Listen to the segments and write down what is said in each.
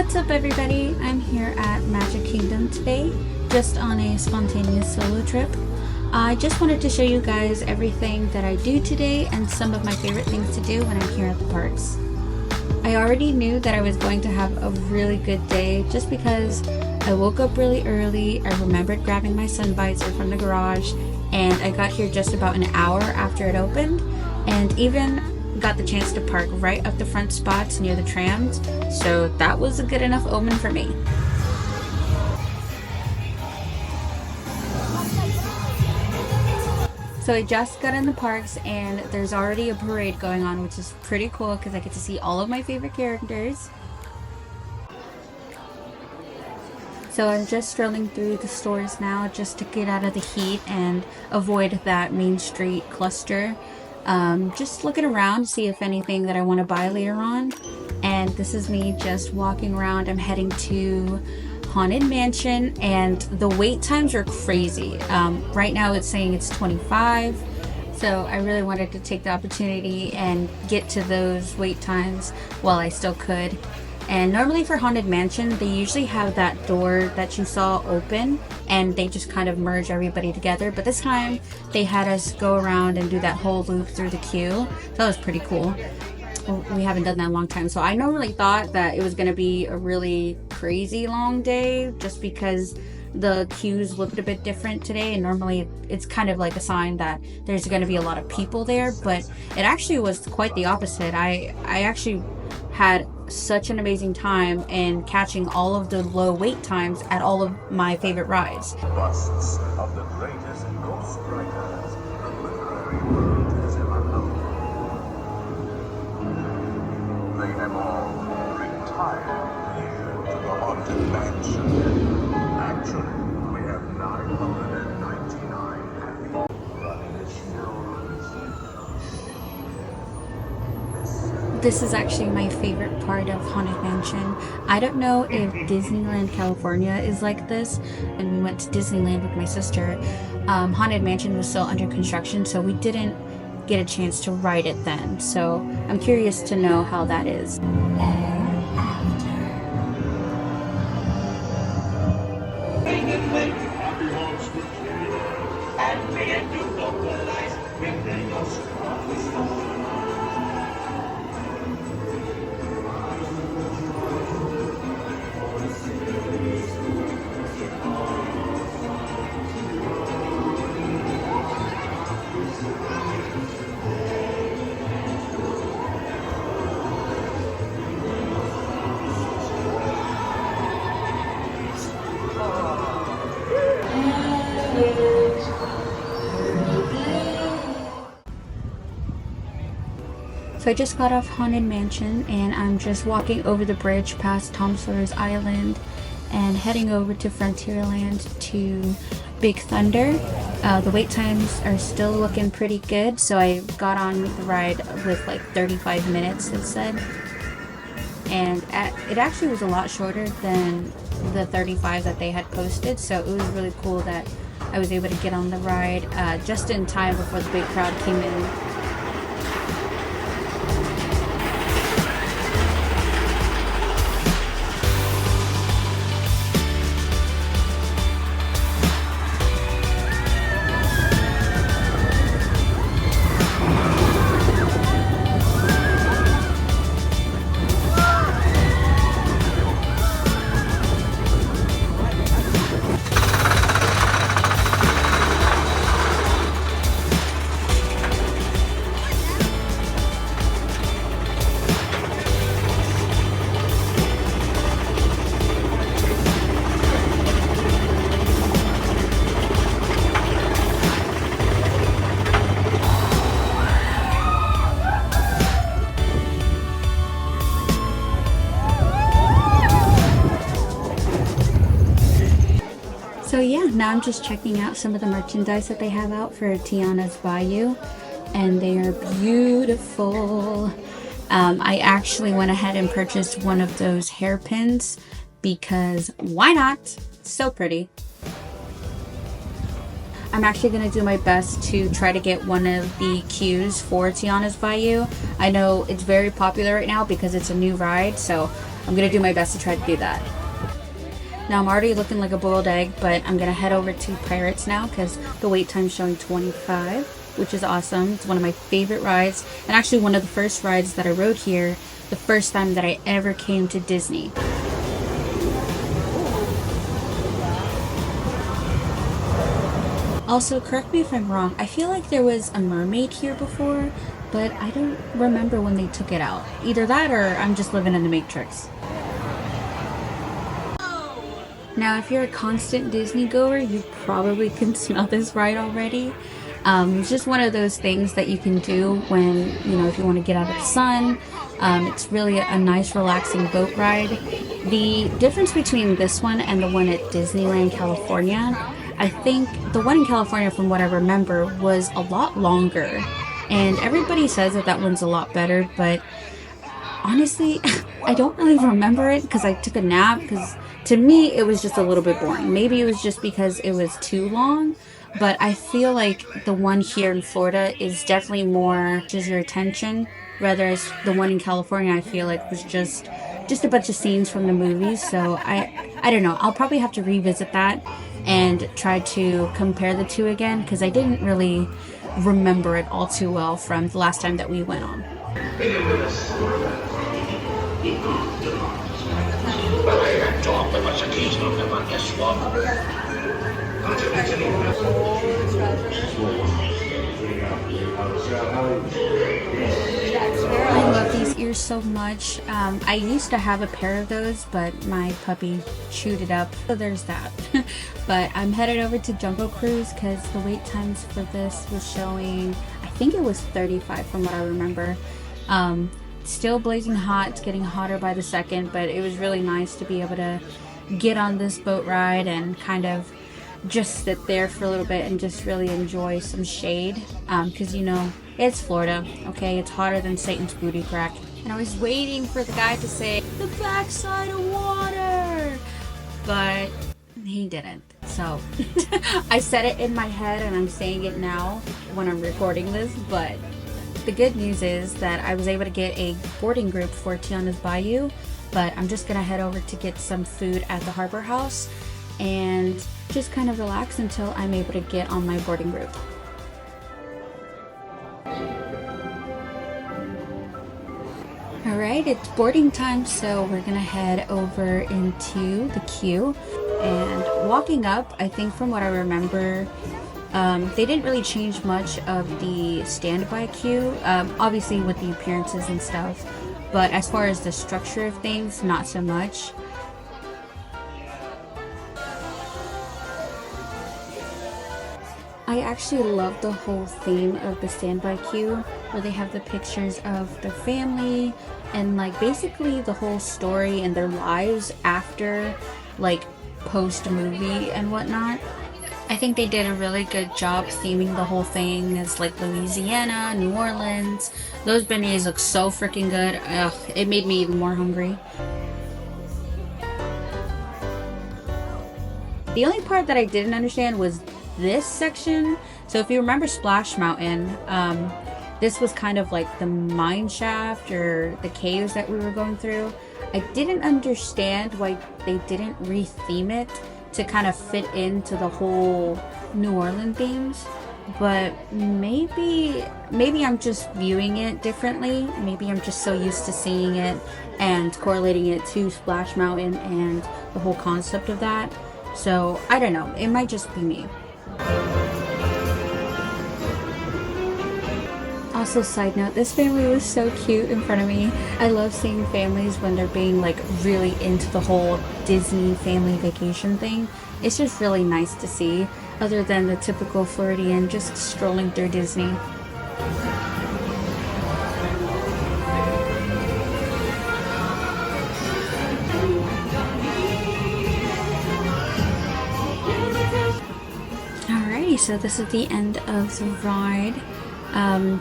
What's up everybody? I'm here at Magic Kingdom today, just on a spontaneous solo trip. I just wanted to show you guys everything that I do today and some of my favorite things to do when I'm here at the parks. I already knew that I was going to have a really good day just because I woke up really early, I remembered grabbing my sun visor from the garage, and I got here just about an hour after it opened, and even got the chance to park right up the front spots near the trams, so that was a good enough omen for me. So I just got in the parks and there's already a parade going on, which is pretty cool because I get to see all of my favorite characters. So I'm just strolling through the stores now just to get out of the heat and avoid that Main Street cluster. Just looking around to see if anything that I want to buy later on. And this is me just walking around. I'm heading to Haunted Mansion and the wait times are crazy. Right now it's saying it's 25, so I really wanted to take the opportunity and get to those wait times while I still could. And normally for Haunted Mansion, they usually have that door that you saw open and they just kind of merge everybody together. But this time they had us go around and do that whole loop through the queue. So that was pretty cool. We haven't done that in a long time. So I normally thought that it was going to be a really crazy long day just because the queues looked a bit different today, and normally it's kind of like a sign that there's going to be a lot of people there, but it actually was quite the opposite. I actually had such an amazing time in catching all of the low wait times at all of my favorite rides. Busts of the greatest ghost writers the literary world has ever known. They have all retired here to the Haunted Mansion. Actually, we have 999 happy running a show. This is actually my favorite part of Haunted Mansion. I don't know if Disneyland California is like this, and we went to Disneyland with my sister. Haunted Mansion was still under construction, so we didn't get a chance to ride it then. So I'm curious to know how that is. So I just got off Haunted Mansion and I'm just walking over the bridge past Tom Sawyer's Island and heading over to Frontierland to Big Thunder. The wait times are still looking pretty good, so I got on the ride with like 35 minutes, it said. And it actually was a lot shorter than the 35 that they had posted, so it was really cool that I was able to get on the ride just in time before the big crowd came in. So yeah, now I'm just checking out some of the merchandise that they have out for Tiana's Bayou, and they are beautiful. I actually went ahead and purchased one of those hairpins because why not? It's so pretty. I'm actually going to do my best to try to get one of the queues for Tiana's Bayou. I know it's very popular right now because it's a new ride, so I'm gonna do my best to try to do that. Now I'm already looking like a boiled egg, but I'm gonna head over to Pirates now because the wait time's showing 25, which is awesome. It's one of my favorite rides, and actually one of the first rides that I rode here the first time that I ever came to Disney. Also, correct me if I'm wrong, I feel like there was a mermaid here before, but I don't remember when they took it out. Either that or I'm just living in the Matrix. Now, if you're a constant Disney goer, you probably can smell this ride already. It's just one of those things that you can do when, if you want to get out of the sun. It's really a nice, relaxing boat ride. The difference between this one and the one at Disneyland, California, I think the one in California, from what I remember, was a lot longer. And everybody says that that one's a lot better, but honestly, I don't really remember it because I took a nap, because to me it was just a little bit boring. Maybe it was just because it was too long, but I feel like the one here in Florida is definitely more just your attention, whereas the one in California I feel like was just a bunch of scenes from the movies. So I don't know, I'll probably have to revisit that and try to compare the two again, because I didn't really remember it all too well from the last time that we went on. I love these ears so much. I used to have a pair of those, but my puppy chewed it up, so there's that. But I'm headed over to Jungle Cruise because the wait times for this was showing, I think it was 35 from what I remember. Still blazing hot. It's getting hotter by the second, but it was really nice to be able to get on this boat ride and kind of just sit there for a little bit and just really enjoy some shade, because it's Florida, okay? It's hotter than Satan's booty crack. And I was waiting for the guy to say the backside of water, but he didn't. So I said it in my head and I'm saying it now when I'm recording this. But the good news is that I was able to get a boarding group for Tiana's Bayou, but I'm just gonna head over to get some food at the Harbor House and just kind of relax until I'm able to get on my boarding group. Alright, it's boarding time, so we're gonna head over into the queue. And walking up, I think from what I remember, they didn't really change much of the standby queue, obviously with the appearances and stuff, but as far as the structure of things, not so much. I actually love the whole theme of the standby queue, where they have the pictures of their family and like basically the whole story and their lives after, like, post movie and whatnot. I think they did a really good job theming the whole thing as like Louisiana, New Orleans. Those beignets look so freaking good. Ugh, it made me even more hungry. The only part that I didn't understand was this section. So if you remember Splash Mountain, this was kind of like the mine shaft or the caves that we were going through. I didn't understand why they didn't re-theme it to kind of fit into the whole New Orleans themes, but maybe I'm just viewing it differently. Maybe I'm just so used to seeing it and correlating it to Splash Mountain and the whole concept of that. So I don't know, it might just be me. Also, side note, this family was so cute in front of me. I love seeing families when they're being like really into the whole Disney family vacation thing. It's just really nice to see, other than the typical Floridian just strolling through Disney. Alrighty, so this is the end of the ride.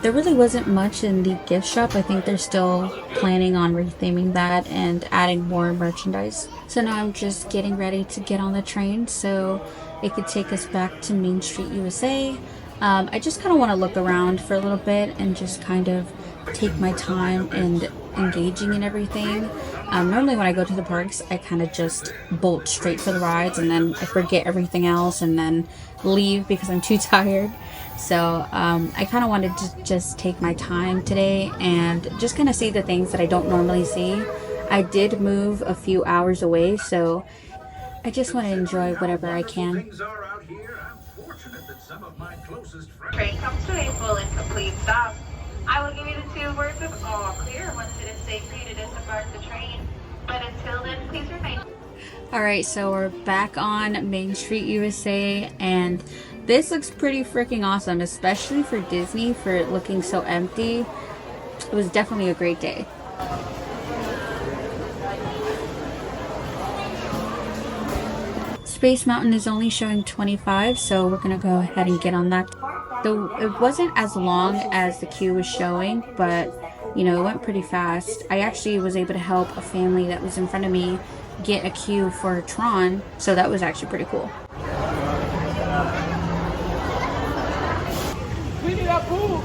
There really wasn't much in the gift shop. I think they're still planning on retheming that and adding more merchandise. So now I'm just getting ready to get on the train so it could take us back to Main Street, USA. I just kind of want to look around for a little bit and just kind of take my time and engaging in everything. Normally when I go to the parks, I kind of just bolt straight for the rides and then I forget everything else and then leave because I'm too tired. So I kind of wanted to just take my time today and just kind of see the things that I don't normally see. I did move a few hours away, so I just want to enjoy whatever I can. Train comes to a full and complete stop. I will give you the 2 words of all clear once it is safe for you to disembark the train. But until then, please remain. Alright, so we're back on Main Street USA, and this looks pretty freaking awesome, especially for Disney, for it looking so empty. It was definitely a great day. Space Mountain is only showing 25, so we're gonna go ahead and get on that. Though it wasn't as long as the queue was showing, but you know, it went pretty fast. I actually was able to help a family that was in front of me get a queue for Tron, so that was actually pretty cool. We need our pool.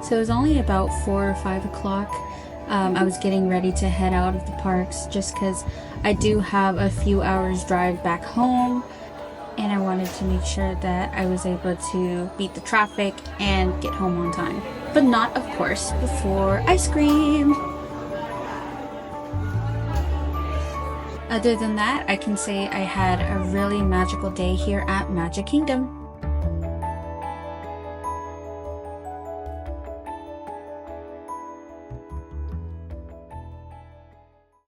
So it was only about 4 or 5 o'clock. I was getting ready to head out of the parks just because I do have a few hours drive back home, and I wanted to make sure that I was able to beat the traffic and get home on time. But not, of course, before ice cream. Other than that, I can say I had a really magical day here at Magic Kingdom.